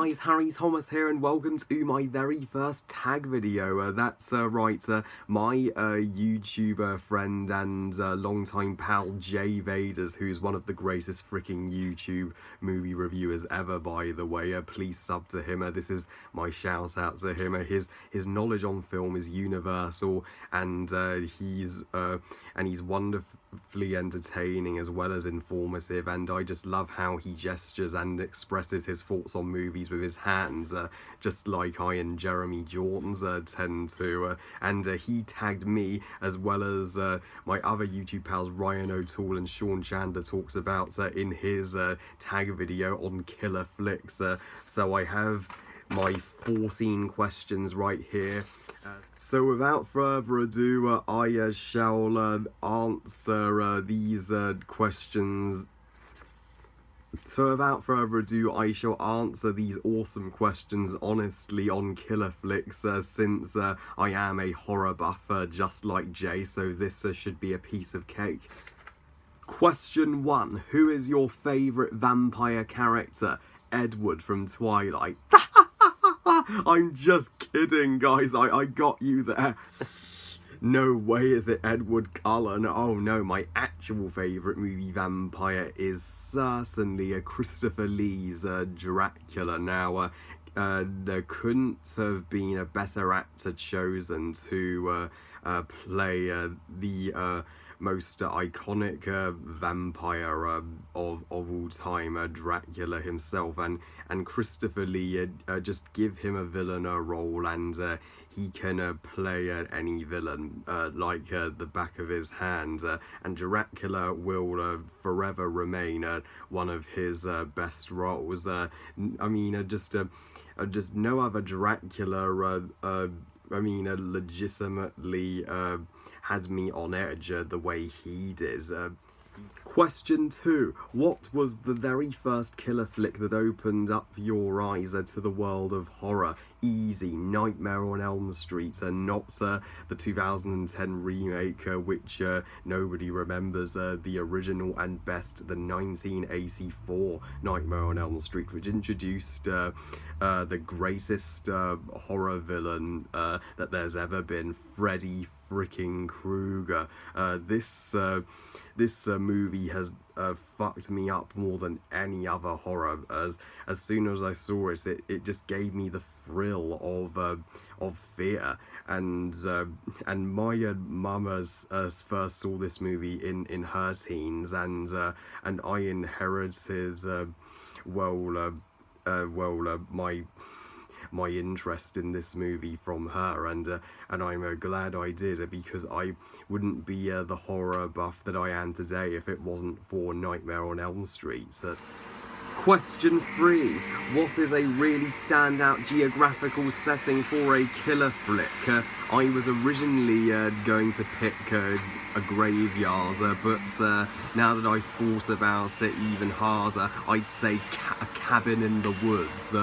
guys, Harry Thomas here, and welcome to my very first tag video. That's right, my YouTuber friend and longtime pal Jay Vaters, who's one of the greatest freaking YouTube movie reviewers ever, by the way. Please sub to him. This is my shout out to him. His knowledge on film is universal, and he's wonderfully entertaining as well as informative, and I just love how he gestures and expresses his thoughts on movies with his hands, just like I and Jeremy Jordan's tend to, and he tagged me as well as my other YouTube pals Ryan O'Toole and Sean Chandler talks about in his tag video on killer flicks. So I have my 14 questions right here. So without further ado, I shall answer these questions. So without further ado, I shall answer these awesome questions honestly on killer flicks, since I am a horror buff just like Jay, so this should be a piece of cake. Question 1. Who is your favourite vampire character? Edward from Twilight. I'm just kidding, guys. I got you there. No way is it Edward Cullen. Oh no, my actual favourite movie vampire is certainly Christopher Lee's Dracula. Now, there couldn't have been a better actor chosen to play the most iconic vampire of all time, Dracula himself, and Christopher Lee, just give him a villain role and he can play any villain like the back of his hand, and Dracula will forever remain one of his best roles. I mean, just no other Dracula legitimately had me on edge the way he did. Question 2. What was the very first killer flick that opened up your eyes to the world of horror? Easy, Nightmare on Elm Street, not the 2010 remake, which nobody remembers, the original and best, the 1984 Nightmare on Elm Street, which introduced the greatest horror villain that there's ever been, Freddy freaking Krueger. This movie has fucked me up more than any other horror. As soon as I saw it just gave me the thrill of fear. And my mum first saw this movie in her teens, and I inherited my interest in this movie from her, and I'm glad I did, because I wouldn't be the horror buff that I am today if it wasn't for Nightmare on Elm Street. Question 3. What is a really standout geographical setting for a killer flick? I was originally going to pick a graveyard, but now that I've thought about it even harder, I'd say a cabin in the woods.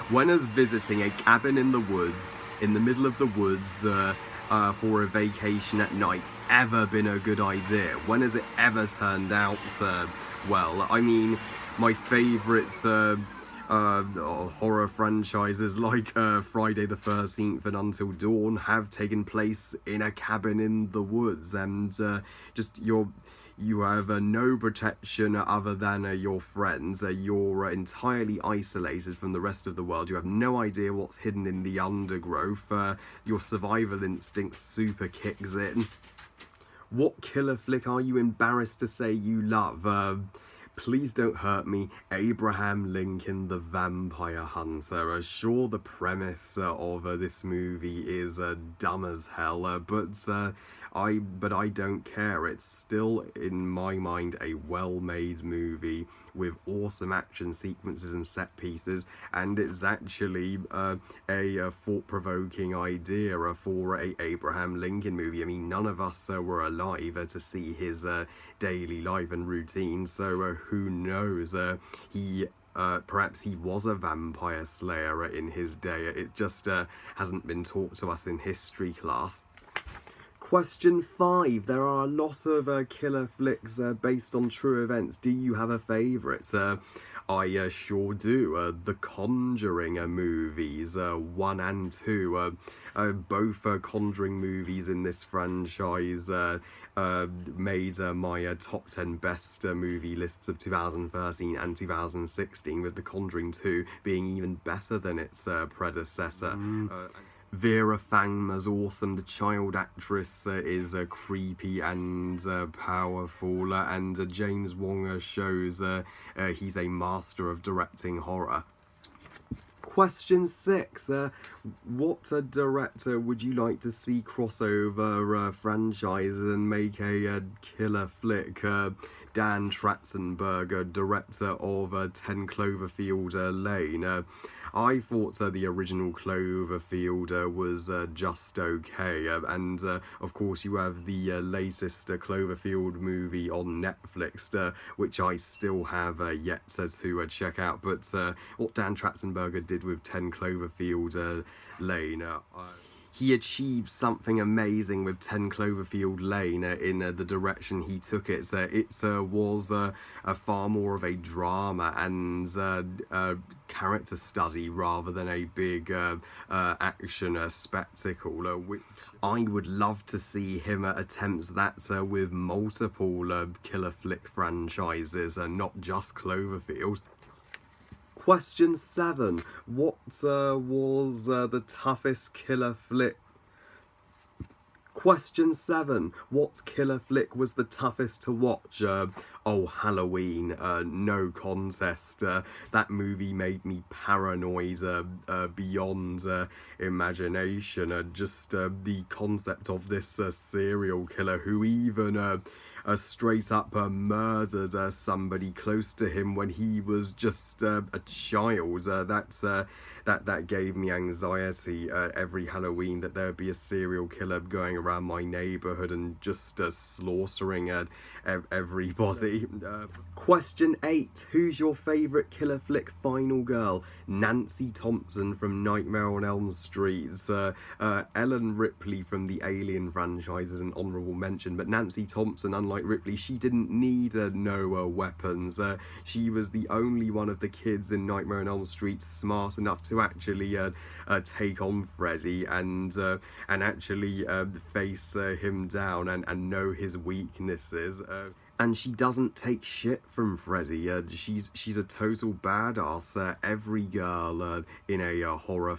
When is visiting a cabin in the woods, in the middle of the woods, for a vacation at night ever been a good idea? When has it ever turned out well? I mean, my favourite horror franchises like Friday the 13th and Until Dawn have taken place in a cabin in the woods, and you have no protection other than your friends. You're entirely isolated from the rest of the world. You have no idea what's hidden in the undergrowth. Your survival instinct super kicks in. What killer flick are you embarrassed to say you love? Please Don't Hurt Me, Abraham Lincoln the Vampire Hunter. Sure, the premise of this movie is dumb as hell, but I don't care. It's still, in my mind, a well-made movie with awesome action sequences and set pieces, and it's actually a thought-provoking idea for a Abraham Lincoln movie. I mean, none of us were alive to see his daily life and routine, so who knows? Perhaps he was a vampire slayer in his day. It just hasn't been taught to us in history class. Question 5. There are a lot of killer flicks based on true events. Do you have a favourite? I sure do. The Conjuring movies, 1 and 2, both Conjuring movies in this franchise made my top 10 best movie lists of 2013 and 2016, with The Conjuring 2 being even better than its predecessor. Vera Fangma's awesome. The child actress is creepy and powerful, and James Wong shows he's a master of directing horror. Question 6. What director would you like to see crossover franchise and make a killer flick? Dan Trachtenberg, director of 10 Cloverfield Lane. I thought the original Cloverfield was just okay, and of course you have the latest Cloverfield movie on Netflix, which I still have yet to check out. But what Dan Trachtenberg did with 10 Cloverfield Lane, he achieved something amazing with 10 Cloverfield Lane in the direction he took it. It was a far more of a drama and character study rather than a big action spectacle. Which I would love to see him attempt that with multiple killer flick franchises, not just Cloverfield. Question 7. What was the toughest killer flick? Question 7. What killer flick was the toughest to watch? Halloween. No contest. That movie made me paranoid beyond imagination. Just the concept of this serial killer who even straight up murdered somebody close to him when he was just a child. That gave me anxiety every Halloween, that there would be a serial killer going around my neighborhood and just slaughtering everybody. Question 8. Who's your favorite killer flick final girl? Nancy Thompson from Nightmare on Elm Street. Ellen Ripley from the Alien franchise is an honourable mention, but Nancy Thompson, unlike Ripley, she didn't need no weapons. She was the only one of the kids in Nightmare on Elm Street smart enough to actually take on Freddy and actually face him down and know his weaknesses. And she doesn't take shit from Freddy. She's a total badass. Every girl in a horror.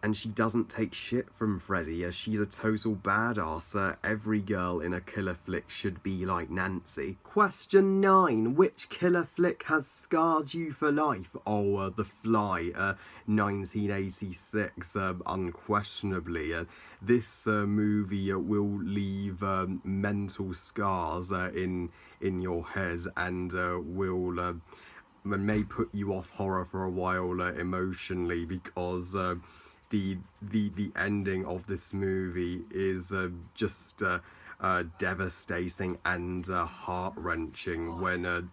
And she doesn't take shit from Freddy. She's a total badass. Every girl in a killer flick should be like Nancy. Question 9. Which killer flick has scarred you for life? The Fly, 1986, unquestionably. This movie will leave mental scars in your head and may put you off horror for a while emotionally, because the ending of this movie is just devastating and heart-wrenching when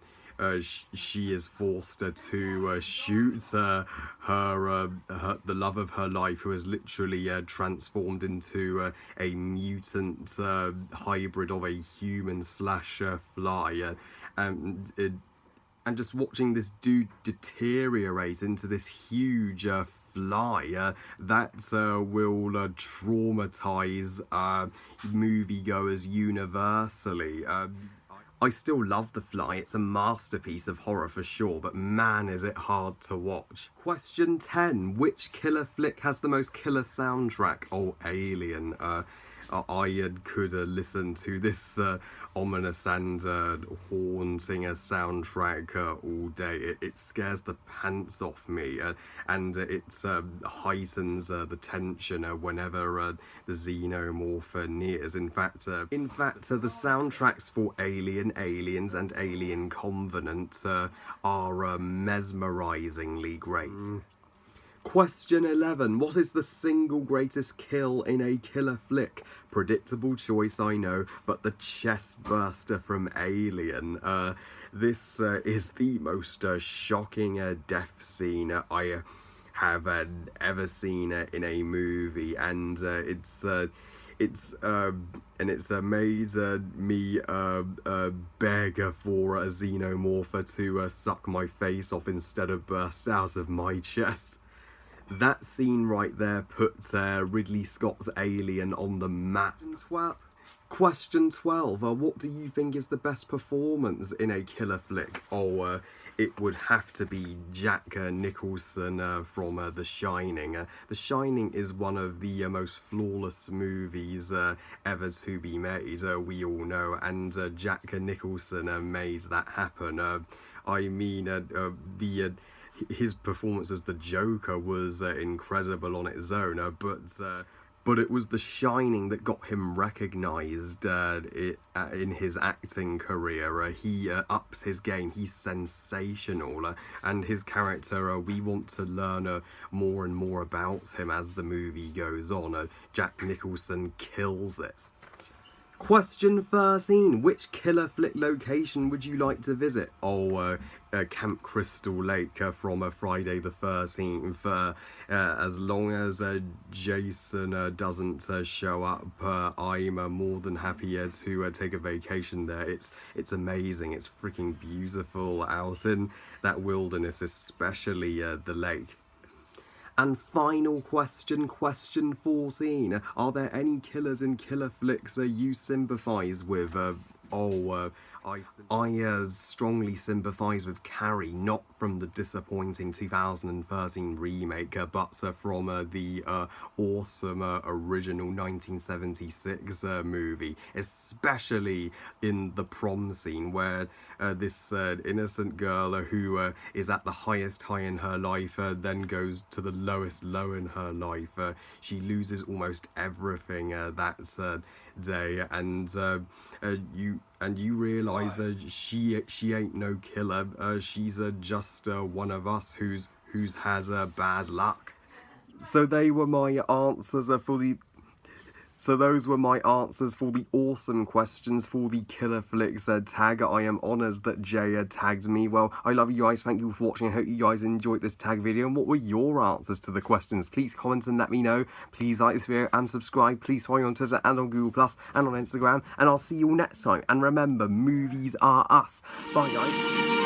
she is forced to shoot the love of her life, who is literally transformed into a mutant hybrid of a human / fly, and just watching this dude deteriorate into this huge fly that will traumatize moviegoers universally. I still love The Fly. It's a masterpiece of horror for sure, but man, is it hard to watch. Question 10. Which killer flick has the most killer soundtrack? Alien. I could listen to this ominous and haunting soundtrack all day. It scares the pants off me, and it heightens the tension whenever the xenomorph nears. In fact, the soundtracks for Alien, Aliens, and Alien Covenant are mesmerizingly great. Question 11. What is the single greatest kill in a killer flick? Predictable choice, I know, but the chest burster from Alien. This is the most shocking death scene I have ever seen in a movie, and it's made me beg for a xenomorph to suck my face off instead of burst out of my chest. That scene right there puts Ridley Scott's Alien on the map. Question 12. What do you think is the best performance in a killer flick? Oh, it would have to be Jack Nicholson from The Shining. The Shining is one of the most flawless movies ever to be made, we all know, and Jack Nicholson made that happen. I mean, his performance as the Joker was incredible on its own, but it was The Shining that got him recognised in his acting career. He ups his game. He's sensational. And his character, we want to learn more and more about him as the movie goes on. Jack Nicholson kills it. Question 13. Which killer flick location would you like to visit? Oh, Camp Crystal Lake from Friday the 13th. As long as Jason doesn't show up, I'm more than happy to take a vacation there. It's amazing. It's freaking beautiful out in that wilderness, especially the lake. And final question, question 14. Are there any killers in killer flicks you sympathise with? I strongly sympathise with Carrie, not from the disappointing 2013 remake, but from the awesome original 1976 movie, especially in the prom scene where this innocent girl who is at the highest high in her life then goes to the lowest low in her life. She loses almost everything that day, and you realise she ain't no killer. She's just one of us who's has bad luck. So they were my answers for the. So those were my answers for the awesome questions for the Killer Flicks tag. I am honoured that Jay tagged me. Well, I love you guys. Thank you for watching. I hope you guys enjoyed this tag video. And what were your answers to the questions? Please comment and let me know. Please like this video and subscribe. Please follow me on Twitter and on Google Plus and on Instagram. And I'll see you all next time. And remember, movies are us. Bye, guys.